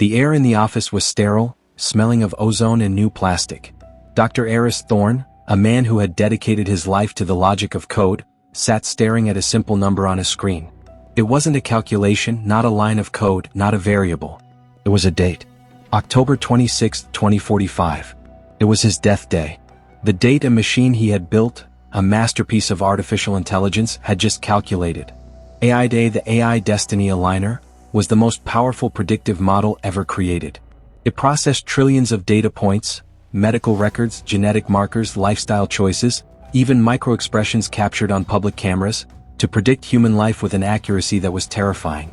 The air in the office was sterile, smelling of ozone and new plastic. Dr. Eris Thorne, a man who had dedicated his life to the logic of code, sat staring at a simple number on a screen. It wasn't a calculation, not a line of code, not a variable. It was a date. October 26, 2045. It was his death day. The date a machine he had built, a masterpiece of artificial intelligence, had just calculated. AI Day, the AI Destiny Aligner, was the most powerful predictive model ever created. It processed trillions of data points, medical records, genetic markers, lifestyle choices, even microexpressions captured on public cameras, to predict human life with an accuracy that was terrifying.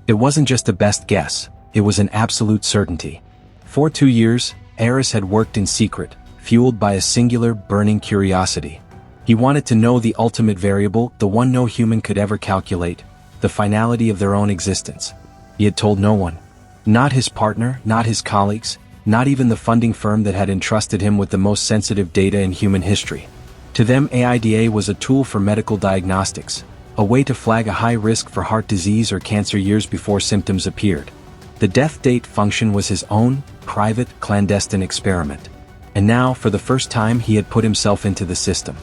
It wasn't just a best guess, it was an absolute certainty. For 2 years, Eris had worked in secret, fueled by a singular, burning curiosity. He wanted to know the ultimate variable, the one no human could ever calculate, the finality of their own existence. He had told no one. Not his partner, not his colleagues, not even the funding firm that had entrusted him with the most sensitive data in human history. To them, AIDA was a tool for medical diagnostics, a way to flag a high risk for heart disease or cancer years before symptoms appeared. The death date function was his own, private, clandestine experiment. And now, for the first time, he had put himself into the system.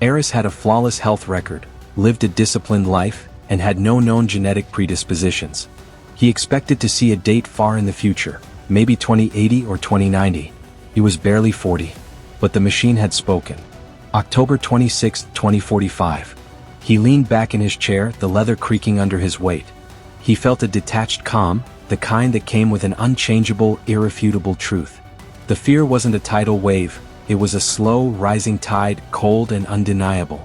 Eris had a flawless health record, lived a disciplined life, and had no known genetic predispositions. He expected to see a date far in the future, maybe 2080 or 2090. He was barely 40. But the machine had spoken. October 26, 2045. He leaned back in his chair, the leather creaking under his weight. He felt a detached calm, the kind that came with an unchangeable, irrefutable truth. The fear wasn't a tidal wave, it was a slow, rising tide, cold and undeniable.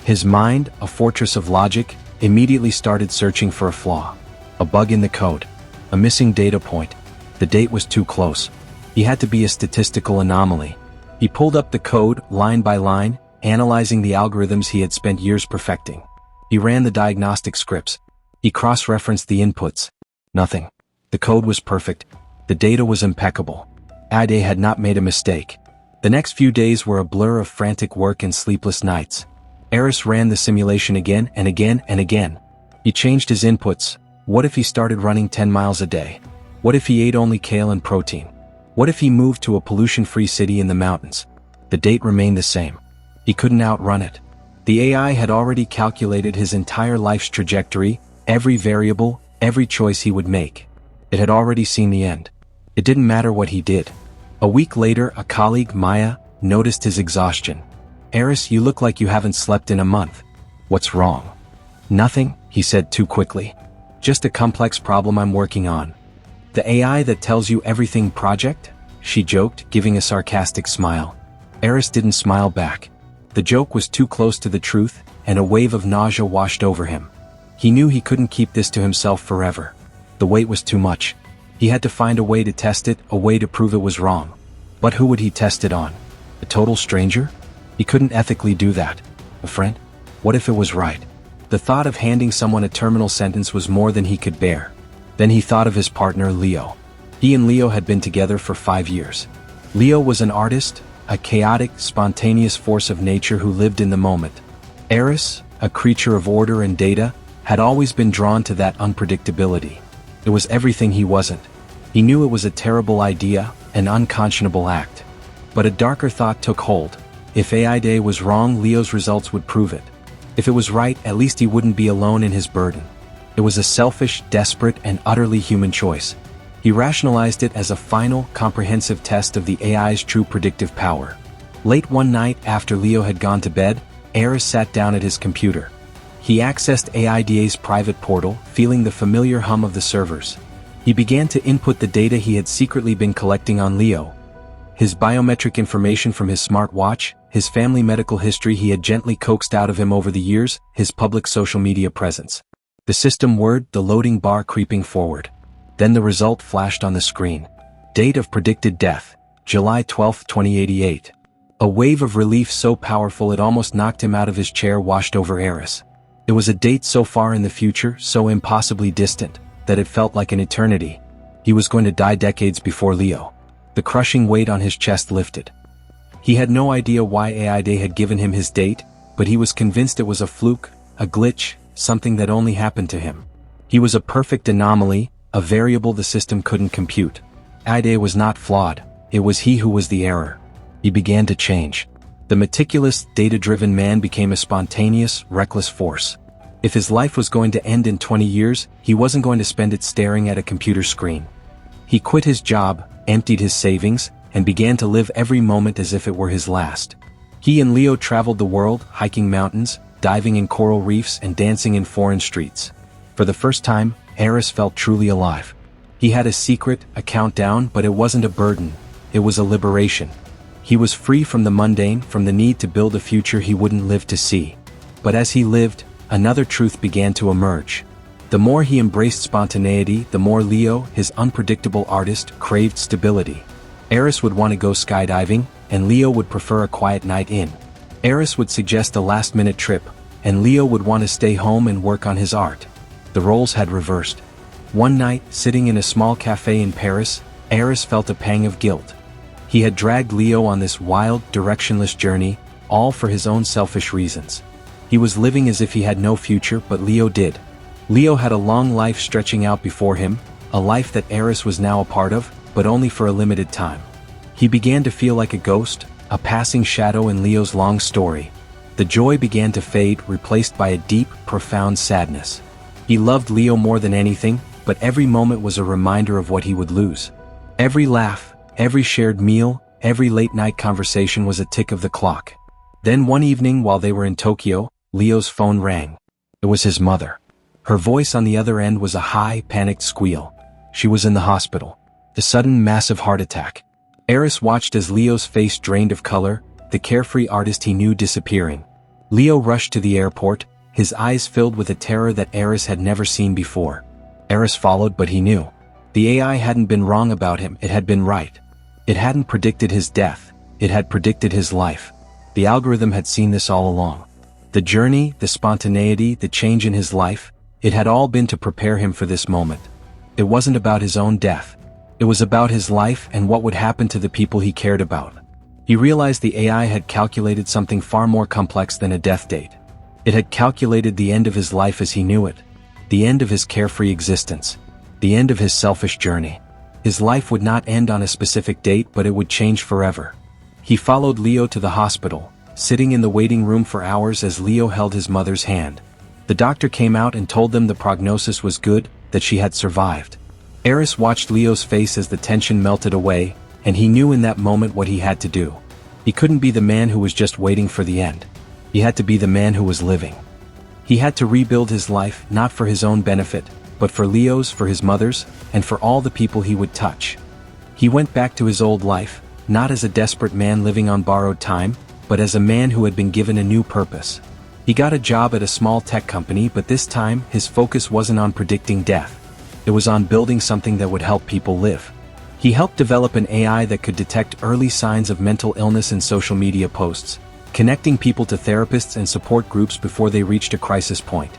His mind, a fortress of logic, immediately started searching for a flaw. A bug in the code. A missing data point. The date was too close. He had to be a statistical anomaly. He pulled up the code, line by line, analyzing the algorithms he had spent years perfecting. He ran the diagnostic scripts. He cross-referenced the inputs. Nothing. The code was perfect. The data was impeccable. AIDA had not made a mistake. The next few days were a blur of frantic work and sleepless nights. Eris ran the simulation again and again and again. He changed his inputs. What if he started running 10 miles a day? What if he ate only kale and protein? What if he moved to a pollution-free city in the mountains? The date remained the same. He couldn't outrun it. The AI had already calculated his entire life's trajectory, every variable, every choice he would make. It had already seen the end. It didn't matter what he did. A week later, a colleague, Maya, noticed his exhaustion. Eris, you look like you haven't slept in a month. What's wrong? Nothing, he said too quickly. Just a complex problem I'm working on. The AI that tells you everything project? She joked, giving a sarcastic smile. Eris didn't smile back. The joke was too close to the truth, and a wave of nausea washed over him. He knew he couldn't keep this to himself forever. The weight was too much. He had to find a way to test it, a way to prove it was wrong. But who would he test it on? A total stranger? He couldn't ethically do that. A friend? What if it was right? The thought of handing someone a terminal sentence was more than he could bear. Then he thought of his partner, Leo. He and Leo had been together for 5 years. Leo was an artist, a chaotic, spontaneous force of nature who lived in the moment. Eris, a creature of order and data, had always been drawn to that unpredictability. It was everything he wasn't. He knew it was a terrible idea, an unconscionable act. But a darker thought took hold. If AIDA was wrong, Leo's results would prove it. If it was right, at least he wouldn't be alone in his burden. It was a selfish, desperate, and utterly human choice. He rationalized it as a final, comprehensive test of the AI's true predictive power. Late one night, after Leo had gone to bed, Eris sat down at his computer. He accessed AIDA's private portal, feeling the familiar hum of the servers. He began to input the data he had secretly been collecting on Leo. His biometric information from his smartwatch, his family medical history he had gently coaxed out of him over the years, his public social media presence. The system whirred, the loading bar creeping forward. Then the result flashed on the screen. Date of predicted death, July 12, 2088. A wave of relief so powerful it almost knocked him out of his chair washed over Eris. It was a date so far in the future, so impossibly distant, that it felt like an eternity. He was going to die decades before Leo. The crushing weight on his chest lifted. He had no idea why AIDA had given him his date, but he was convinced it was a fluke, a glitch, something that only happened to him. He was a perfect anomaly, a variable the system couldn't compute. Ide was not flawed, it was he who was the error. He began to change. The meticulous, data-driven man became a spontaneous, reckless force. If his life was going to end in 20 years, he wasn't going to spend it staring at a computer screen. He quit his job, emptied his savings, and began to live every moment as if it were his last. He and Leo traveled the world, hiking mountains, diving in coral reefs, and dancing in foreign streets. For the first time, Eris felt truly alive. He had a secret, a countdown, but it wasn't a burden. It was a liberation. He was free from the mundane, from the need to build a future he wouldn't live to see. But as he lived, another truth began to emerge. The more he embraced spontaneity, the more Leo, his unpredictable artist, craved stability. Eris would want to go skydiving, and Leo would prefer a quiet night in. Eris would suggest a last-minute trip, and Leo would want to stay home and work on his art. The roles had reversed. One night, sitting in a small cafe in Paris, Eris felt a pang of guilt. He had dragged Leo on this wild, directionless journey, all for his own selfish reasons. He was living as if he had no future, but Leo did. Leo had a long life stretching out before him, a life that Eris was now a part of, but only for a limited time. He began to feel like a ghost, a passing shadow in Leo's long story. The joy began to fade, replaced by a deep, profound sadness. He loved Leo more than anything, but every moment was a reminder of what he would lose. Every laugh, every shared meal, every late-night conversation was a tick of the clock. Then one evening while they were in Tokyo, Leo's phone rang. It was his mother. Her voice on the other end was a high, panicked squeal. She was in the hospital. A sudden, massive heart attack. Eris watched as Leo's face drained of color, the carefree artist he knew disappearing. Leo rushed to the airport, his eyes filled with a terror that Eris had never seen before. Eris followed, but he knew. The AI hadn't been wrong about him, it had been right. It hadn't predicted his death, it had predicted his life. The algorithm had seen this all along. The journey, the spontaneity, the change in his life, it had all been to prepare him for this moment. It wasn't about his own death. It was about his life and what would happen to the people he cared about. He realized the AI had calculated something far more complex than a death date. It had calculated the end of his life as he knew it. The end of his carefree existence. The end of his selfish journey. His life would not end on a specific date, but it would change forever. He followed Leo to the hospital, sitting in the waiting room for hours as Leo held his mother's hand. The doctor came out and told them the prognosis was good, that she had survived. Eris watched Leo's face as the tension melted away, and he knew in that moment what he had to do. He couldn't be the man who was just waiting for the end. He had to be the man who was living. He had to rebuild his life, not for his own benefit, but for Leo's, for his mother's, and for all the people he would touch. He went back to his old life, not as a desperate man living on borrowed time, but as a man who had been given a new purpose. He got a job at a small tech company, but this time, his focus wasn't on predicting death. It was on building something that would help people live. He helped develop an AI that could detect early signs of mental illness in social media posts, connecting people to therapists and support groups before they reached a crisis point.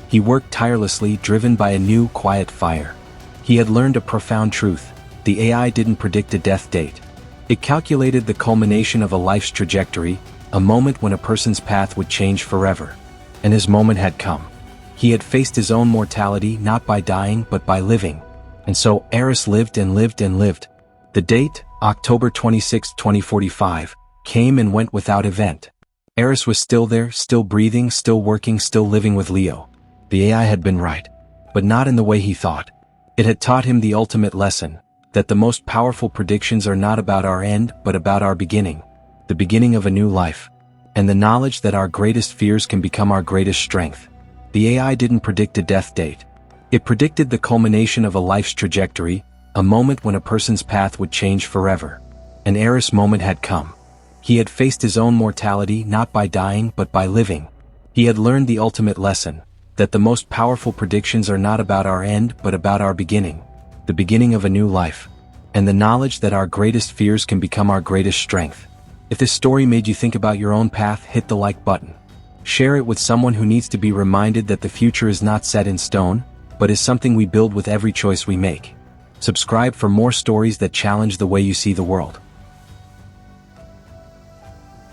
He worked tirelessly, driven by a new, quiet fire. He had learned a profound truth. The AI didn't predict a death date. It calculated the culmination of a life's trajectory, a moment when a person's path would change forever. And his moment had come. He had faced his own mortality not by dying but by living. And so Eris lived and lived and lived. The date, October 26, 2045, came and went without event. Eris was still there, still breathing, still working, still living with Leo. The AI had been right, but not in the way he thought. It had taught him the ultimate lesson, that the most powerful predictions are not about our end but about our beginning, the beginning of a new life, and the knowledge that our greatest fears can become our greatest strength. The AI didn't predict a death date. It predicted the culmination of a life's trajectory, a moment when a person's path would change forever. An Eris moment had come. He had faced his own mortality not by dying but by living. He had learned the ultimate lesson, that the most powerful predictions are not about our end but about our beginning, the beginning of a new life, and the knowledge that our greatest fears can become our greatest strength. If this story made you think about your own path, hit the like button. Share it with someone who needs to be reminded that the future is not set in stone, but is something we build with every choice we make. Subscribe for more stories that challenge the way you see the world.